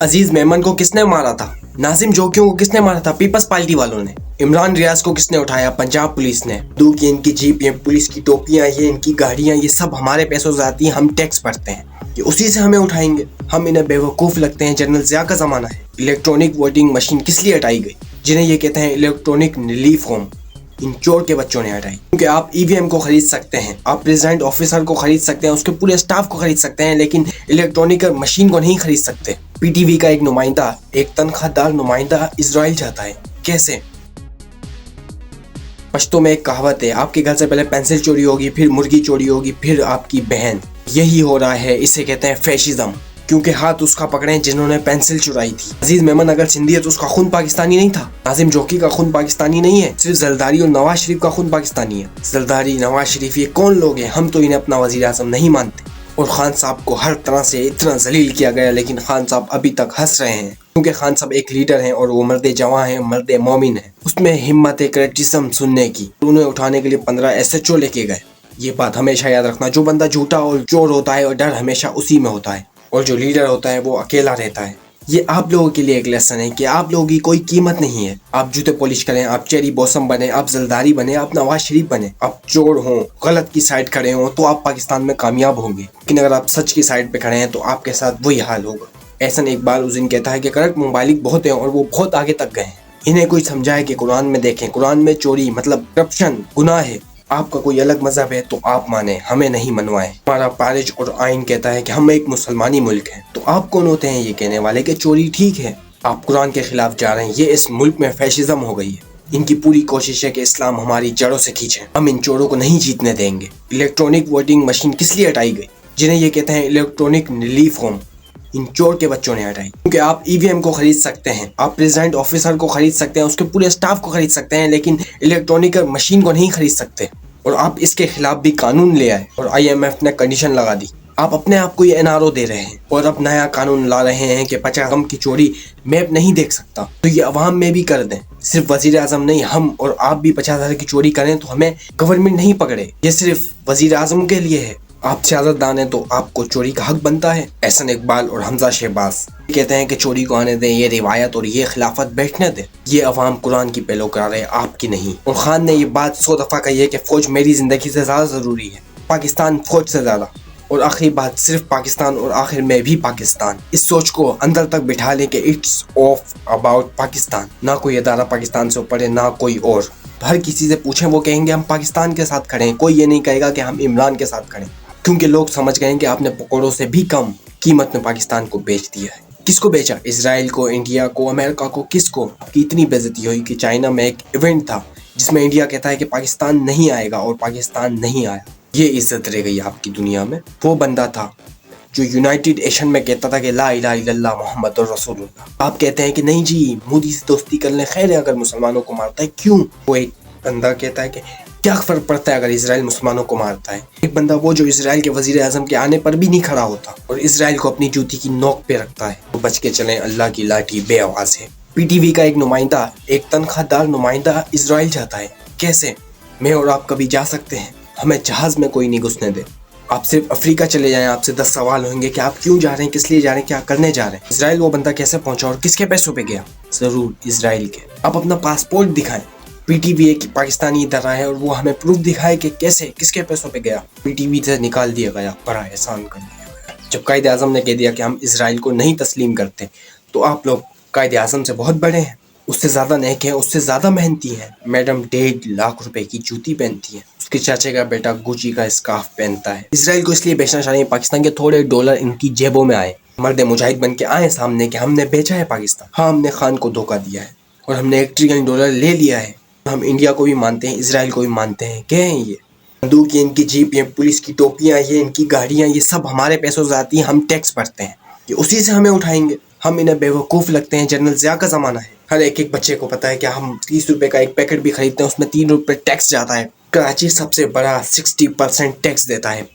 अजीज मेमन को किसने मारा था? नाजिम जोकियों को किसने मारा था? पीपल्स पार्टी वालों ने। इमरान रियाज को किसने उठाया? पंजाब पुलिस ने। दूर की इनकी जीप, ये पुलिस की टोपियां, ये इनकी गाड़ियां, ये सब हमारे पैसों से आती हैं, हम टैक्स भरते हैं, ये उसी से हमें उठाएंगे। हम इन्हें बेवकूफ़ लगते हैं। जनरल ज़िया का ज़माना है। इलेक्ट्रॉनिक वोटिंग मशीन किस लिए हटाई गई? जिन्हें ये कहते हैं इलेक्ट्रॉनिक रिलीफ होम, इन चोर के बच्चों ने हटाई। क्योंकि आप ईवीएम को खरीद सकते हैं, आप प्रेसिडेंट ऑफिसर को खरीद सकते हैं, उसके पूरे स्टाफ को खरीद सकते हैं, लेकिन इलेक्ट्रॉनिक मशीन को नहीं खरीद सकते। पीटीवी का एक नुमाइंदा, एक तनख्वाहदार नुमाइंदा इजराइल जाता है। कैसे? पश्तो में एक कहावत है, आपके घर से पहले पेंसिल चोरी होगी, फिर मुर्गी चोरी होगी, फिर आपकी बहन। यही हो रहा है, इसे कहते हैं फैशिज्म। क्योंकि हाथ उसका पकड़े जिन्होंने पेंसिल चुराई थी। अजीज मेमन अगर सिंधी है तो उसका खून पाकिस्तानी नहीं था। नाजिम जोकी का खून पाकिस्तानी नहीं है। सिर्फ जरदारी और नवाज शरीफ का खून पाकिस्तानी है। जरदारी, नवाज शरीफ, ये कौन लोग हैं? हम तो इन्हें अपना वजीर आज़म नहीं मानते। और खान साहब को हर तरह से इतना जलील किया गया, लेकिन खान साहब अभी तक हंस रहे हैं, क्योंकि खान साहब एक लीडर हैं और वो मर्द जवां हैं, मर्द मोमिन हैं। उसमें हिम्मत है क्रिटिसिज्म सुनने की। उन्हें उठाने के लिए 15 SHO लेके गए। ये बात हमेशा याद रखना, जो बंदा झूठा और चोर होता है और डर हमेशा उसी में होता है, और जो लीडर होता है वो अकेला रहता है। ये आप लोगों के लिए एक लेसन है कि आप लोगों की कोई कीमत नहीं है। आप जूते पॉलिश करें, आप चेरी बॉसम बने, आप जरदारी बने, आप नवाज शरीफ बने, आप चोर हों, गलत की साइड खड़े हों, तो आप पाकिस्तान में कामयाब होंगे। लेकिन अगर आप सच की साइड पे खड़े हैं तो आपके साथ वही हाल होगा। एहसन इकबाल उस दिन कहता है कि करप्ट ममालिक बहुत हैं और वो बहुत आगे तक गए हैं। इन्हें कोई समझाए कि कुरान में देखें, कुरान में चोरी मतलब करप्शन गुनाह है। आपका कोई अलग मजहब है तो आप माने, हमें नहीं मनवाएं। हमारा पारिज और आइन कहता है कि हम एक मुसलमानी मुल्क हैं। तो आप कौन होते हैं ये कहने वाले कि चोरी ठीक है? आप कुरान के खिलाफ जा रहे हैं। ये इस मुल्क में फैशिज्म हो गई है। इनकी पूरी कोशिश है कि इस्लाम हमारी जड़ों से खींचे। हम इन चोरों को नहीं जीतने देंगे। इलेक्ट्रॉनिक वोटिंग मशीन किस लिए हटाई गई? जिन्हें ये कहते हैं इलेक्ट्रॉनिक रिलीफ होम, इन चोर के बच्चों ने हटाई। क्योंकि आप ईवीएम को खरीद सकते हैं, आप प्रेसिडेंट ऑफिसर को खरीद सकते हैं, उसके पूरे स्टाफ को खरीद सकते हैं, लेकिन इलेक्ट्रॉनिक मशीन को नहीं खरीद सकते। और आप इसके खिलाफ भी कानून ले आए और IMF ने कंडीशन लगा दी। आप अपने आप को ये NRO दे रहे हैं और अब नया कानून ला रहे हैं कि 50 गम की चोरी मैप नहीं देख सकता, तो ये अवाम में भी कर दें। सिर्फ वजीर आजम नहीं, हम और आप भी 50,000 की चोरी करें तो हमें गवर्नमेंट नहीं पकड़े। ये सिर्फ वजीर आजम के लिए है। आप सियासतदान हैं तो आपको चोरी का हक बनता है। एहसन इकबाल और हमजा शहबाज कहते हैं कि चोरी को आने दें, ये रिवायत और ये खिलाफत बैठने दें। ये अवाम कुरान की पैरोकार है, आपकी नहीं। और खान ने ये बात 100 दफ़ा कही है कि फौज मेरी जिंदगी से ज़्यादा ज़रूरी है, पाकिस्तान फौज से ज़्यादा। और आखिरी बात, सिर्फ पाकिस्तान और आखिर में भी पाकिस्तान। इस सोच को अंदर तक बिठा लें कि इट्स ऑफ अबाउट पाकिस्तान। ना कोई अदारा पाकिस्तान से ऊपर है, ना कोई और। हर किसी से पूछें, वो कहेंगे हम पाकिस्तान के साथ खड़े हैं। कोई ये नहीं कहेगा कि हम इमरान के साथ खड़े हैं, क्योंकि लोग समझ गए कि आपने पकौड़ों से भी कम कीमत में पाकिस्तान को बेच दिया है। किसको बेचा? इसराइल को, इंडिया को, अमेरिका को, किसको? आपकी इतनी बेइज्जती हुई कि चाइना में एक इवेंट था जिसमें इंडिया कहता है कि पाकिस्तान नहीं आएगा और पाकिस्तान नहीं आया। ये इज्जत रह गई आपकी दुनिया में। वो बंदा था जो यूनाइटेड नेशन में कहता था कि ला इलाहा इल्लल्लाह मुहम्मदुर रसूलुल्लाह। आप कहते हैं कि नहीं जी, मोदी से दोस्ती कर लें, खैर है अगर मुसलमानों को मारता है। क्यों? वो एक बंदा कहता है कि क्या फर्क पड़ता है अगर इसराइल मुसलमानों को मारता है। एक बंदा वो जो इसराइल के वजीर आजम के आने पर भी नहीं खड़ा होता और इसराइल को अपनी जूती की नोक पे रखता है। तो बच के चलें, अल्लाह की लाठी बेआवाज है। पीटीवी का एक नुमाइंदा, एक तनख्वाहदार नुमाइंदा इजराइल जाता है। कैसे? मैं और आप कभी जा सकते हैं, हमें जहाज में कोई नहीं घुसने दे। आप सिर्फ अफ्रीका चले जाएं, आपसे 10 सवाल होंगे कि आप क्यों जा रहे हैं, किस लिए जा रहे हैं, क्या करने जा रहे हैं। इसराइल वो बंदा कैसे पहुंचा और किसके पैसों पे गया? जरूर इसराइल के। आप अपना पासपोर्ट दिखाएं। पीटीवी एक पाकिस्तानी इधर है और वो हमें प्रूफ दिखाए कि कैसे, किसके पैसों पे गया। पीटीवी से निकाल दिया गया, बड़ा एहसान कर दिया गया। जब कायदे आजम ने कह दिया कि हम इसराइल को नहीं तस्लीम करते, तो आप लोग कायदे आजम से बहुत बड़े हैं, उससे ज़्यादा नेक हैं, उससे ज़्यादा मेहनती हैं। मैडम 1.5 लाख रुपए की जूती पहनती है, उसके चाचे का बेटा गुची का स्कार्फ पहनता है। इसराइल को इसलिए बेचना चाहिए पाकिस्तान के थोड़े डॉलर इनकी जेबों में आए, मर्द मुजाहिद बन के आए सामने कि हमने बेचा है पाकिस्तान। हाँ, हमने खान को धोखा दिया है और हमने $1 ट्रिलियन ले लिया है। हम इंडिया को भी मानते हैं, इसराइल को भी मानते हैं। क्या है ये? बंदूक, ये इनकी जीप, ये पुलिस की टोपियां, ये इनकी गाड़ियां, ये सब हमारे पैसों से आती हैं, हम टैक्स भरते हैं, ये उसी से हमें उठाएंगे। हम इन्हें बेवकूफ़ लगते हैं। जनरल ज़िया का ज़माना है। हर एक बच्चे को पता है कि हम 30 रुपए का एक पैकेट भी खरीदते हैं, उसमें 3 रुपए टैक्स जाता है। कराची सबसे बड़ा 60% टैक्स देता है।